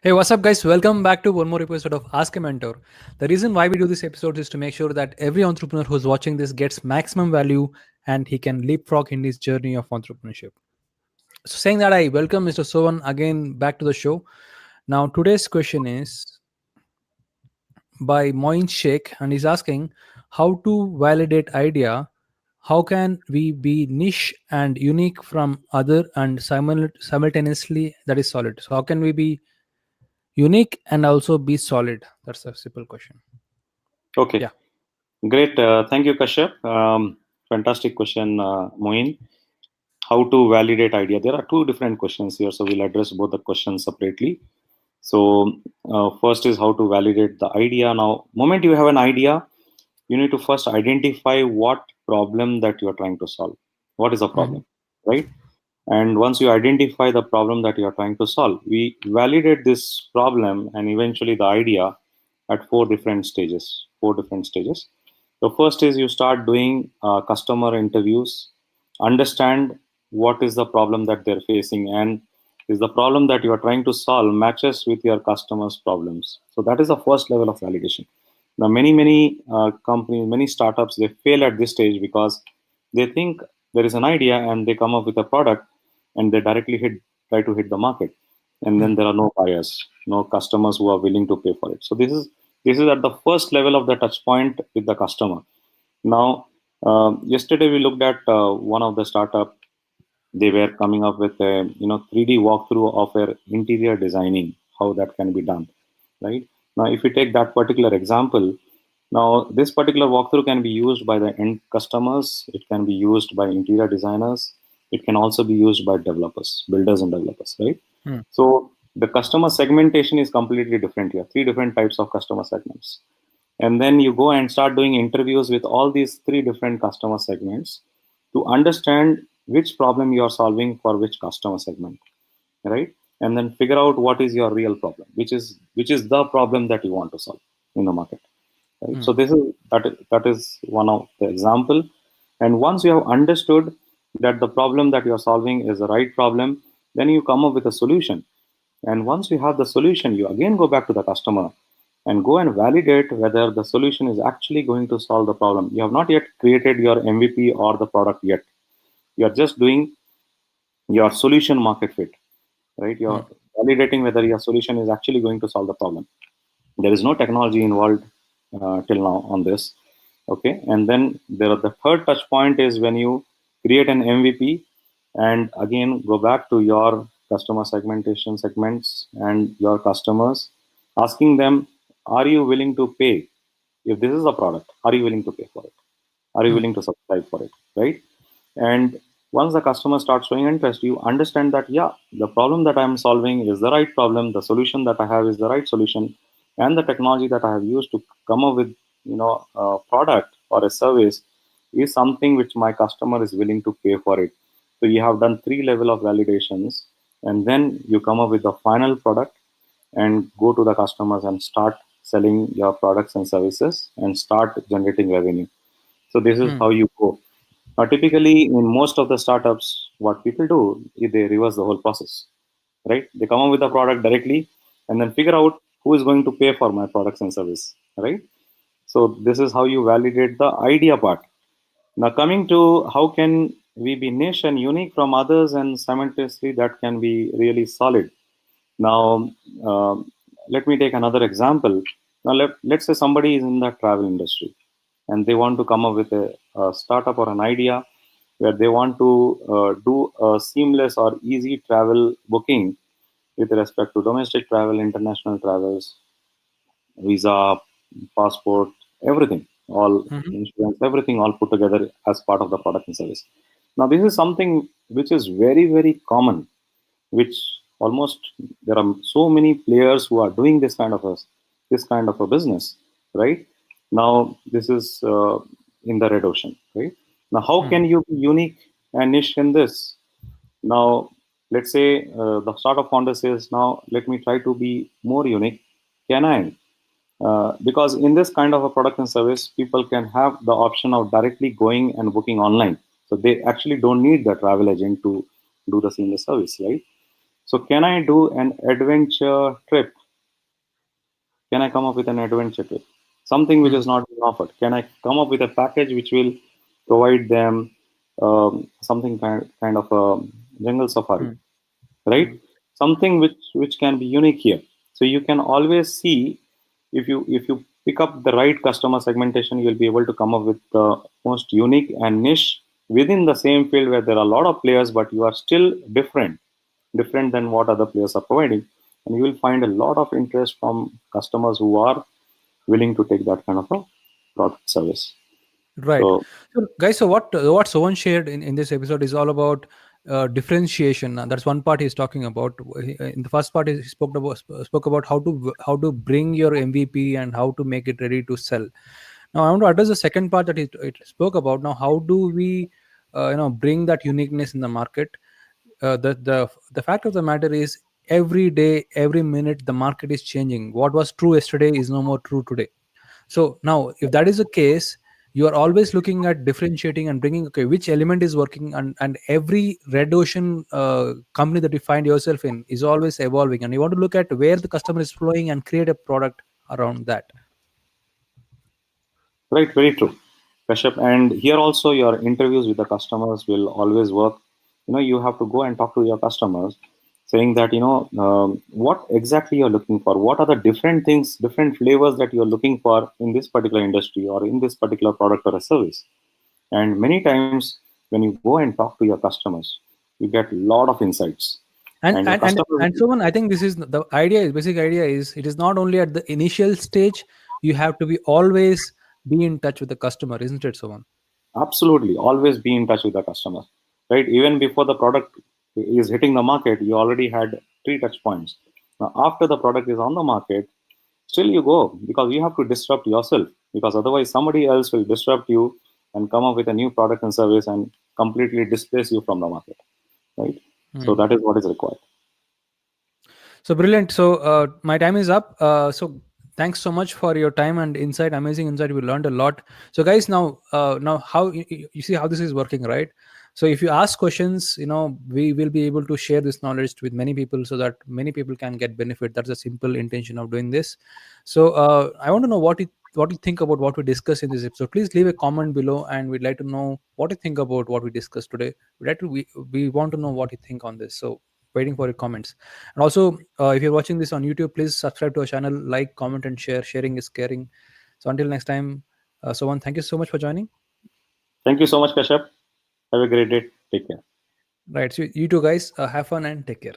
Hey, what's up, guys? Welcome back to one more episode of Askamentor. The reason why we do this episode is to make sure that every entrepreneur who's watching this gets maximum value and he can leapfrog in his journey of entrepreneurship. So, saying that, I welcome Mr. Sovan again back to the show. Now, today's question is by Moeen Sheikh, and he's asking how to validate idea. How can we be niche and unique from other and simultaneously that is solid? So, how can we be unique and also be solid? That's a simple question. Okay, Yeah. great. Thank you, Kashyap. Fantastic question, Moeen. How to validate idea? There are two different questions here, so we'll address both the questions separately. So, first is how to validate the idea. Now, moment you have an idea, you need to first identify what problem that you are trying to solve. What is the Mhm. problem, right? And once you identify the problem that you are trying to solve, we validate this problem and eventually the idea at four different stages. Four different stages. The first is you start doing customer interviews, understand what is the problem that they're facing, and is the problem that you are trying to solve matches with your customers' problems. So that is the first level of validation. Now, many companies, many startups, they fail at this stage because they think there is an idea and they come up with a product and they directly try to hit the market, and then Mhm. there are no buyers, no customers who are willing to pay for it. So this is at the first level of the touch point with the customer. Now, yesterday we looked at one of the startup. They were coming up with a 3D walkthrough of their interior designing, how that can be done, right? Now, if we take that particular example, now this particular walkthrough can be used by the end customers. It can be used by interior designers. It can also be used by developers, builders and developers, right? Mhm. So the customer segmentation is completely different here. Three different types of customer segments, and then you go and start doing interviews with all these three different customer segments to understand which problem you are solving for which customer segment, right? And then figure out what is your real problem, which is the problem that you want to solve in the market, right? So Mhm. that is one of the example. And once you have understood that the problem that you are solving is the right problem, then you come up with a solution. And once you have the solution, you again go back to the customer and go and validate whether the solution is actually going to solve the problem. You have not yet created your MVP or the product yet. You are just doing your solution market fit, right? You're Mhm. validating whether your solution is actually going to solve the problem. There is no technology involved till now on this. Okay. And then the third touch point is when you create an MVP and again go back to your customer segmentation segments and your customers, asking them, are you willing to pay? If this is a product, are you willing to pay for it? Are you Mhm. willing to subscribe for it? Right. And once the customer starts showing interest, you understand that, yeah, the problem that I'm solving is the right problem. The solution that I have is the right solution. And the technology that I have used to come up with, a product or a service is something which my customer is willing to pay for it. So you have done three level of validations, and then you come up with the final product and go to the customers and start selling your products and services and start generating revenue. So this is Mhm. how you go. Now, typically, in most of the startups, what people do is they reverse the whole process, right? They come up with the product directly and then figure out who is going to pay for my products and service, right? So this is how you validate the idea part. Now, coming to how can we be niche and unique from others and simultaneously that can be really solid. Now, let me take another example. Now, let's say somebody is in the travel industry and they want to come up with a startup or an idea where they want to do a seamless or easy travel booking with respect to domestic travel, international travels, visa, passport, everything, all Mhm. insurance, everything all put together as part of the product and service. Now, this is something which is very, very common, which almost there are so many players who are doing this kind of a business, right? Now, this is in the red ocean, right? Now, how can Mhm. you be unique and niche in this? Now, let's say the startup founder says, now let me try to be more unique. Can I? Because in this kind of a product and service, people can have the option of directly going and booking online. So they actually don't need the travel agent to do the seamless service, right? So can I do an adventure trip? Can I come up with an adventure trip? Something which Hmm. is not being offered. Can I come up with a package which will provide them something kind of a jungle safari, Hmm. right? Hmm. Something which can be unique here. So you can always see, if you pick up the right customer segmentation, you'll be able to come up with the most unique and niche within the same field where there are a lot of players, but you are still different than what other players are providing, and you will find a lot of interest from customers who are willing to take that kind of a product service. Right. So So, guys, so what Sohan shared in this episode is all about differentiation. That's one part he's talking about. In the first part, he spoke about how to bring your MVP and how to make it ready to sell. Now, I want to address the second part that he spoke about. Now, how do we, bring that uniqueness in the market? The fact of the matter is, every day, every minute, the market is changing. What was true yesterday is no more true today. So now, if that is the case, you are always looking at differentiating and bringing, okay, which element is working, and every red ocean company that you find yourself in is always evolving, and you want to look at where the customer is flowing and create a product around that. right, very true, Kashyap. And here also, your interviews with the customers will always work. You have to go and talk to your customers, saying that what exactly you're looking for. What are the different things, different flavors that you're looking for in this particular industry or in this particular product or a service. And many times, when you go and talk to your customers, you get a lot of insights. and And your and and, customers, and so on. I think this is the idea. Is basic idea is, it is not only at the initial stage. You have to be always be in touch with the customer, isn't it, so on? absolutely, always be in touch with the customer, right? Even before the product is hitting the market, you already had three touch points. Now, after the product is on the market, still you go, because you have to disrupt yourself, because otherwise somebody else will disrupt you and come up with a new product and service and completely displace you from the market, right? So Hmm. that is what is required. So brilliant. So my time is up. So thanks so much for your time and insight. Amazing insight. We learned a lot. So guys, now how you see how this is working, right? So if you ask questions, we will be able to share this knowledge with many people so that many people can get benefit. That's the simple intention of doing this. So I want to know what you think about what we discussed in this episode. Please leave a comment below, and we'd like to know what you think about what we discussed today. We want to know what you think on this. So waiting for your comments. And also, if you're watching this on YouTube, please subscribe to our channel, like, comment, and share. Sharing is caring. So until next time, Sovan, thank you so much for joining. Thank you so much, Kashyap. Have a great day. Take care. Right. So you two guys, have fun and take care.